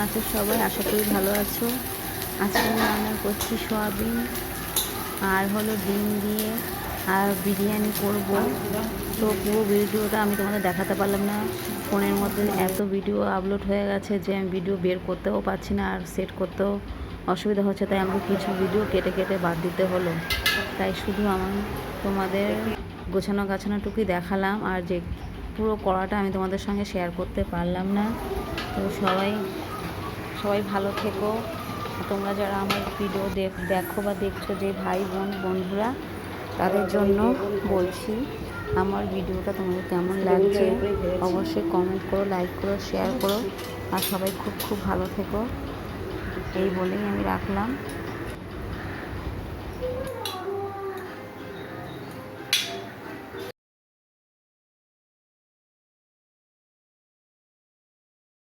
আছো সবাই? আশা করি ভালো আছো। আজকে আমি রান্না করছি সয়াবিন আর হলো ডিম দিয়ে আর বিরিয়ানি করব। তো পুরো ভিডিওটা আমি তোমাদের দেখাতে পারলাম না, ফোনের মধ্যে এত ভিডিও আপলোড হয়ে গেছে যে আমি ভিডিও বের করতেও পারছি না, আর সেট করতেও অসুবিধা হচ্ছে, তাই আমাকে কিছু ভিডিও কেটে কেটে বাদ দিতে হলো। তাই শুধু আমি তোমাদের গোছানো গাছানোটুকুই দেখালাম, আর যে পুরো কড়াটা আমি তোমাদের সঙ্গে শেয়ার করতে পারলাম না। তো সবাই ভালো থেকো। তোমরা যারা আমার ভিডিও দেখো বা দেখছো, যে ভাই বোন বন্ধুরা, তাদের জন্য বলছি, আমার ভিডিওটা তোমাদের কেমন লাগছে অবশ্যই কমেন্ট করো, লাইক করো, শেয়ার করো। আর সবাই খুব খুব ভালো থেকো, এই বলেই আমি রাখলাম।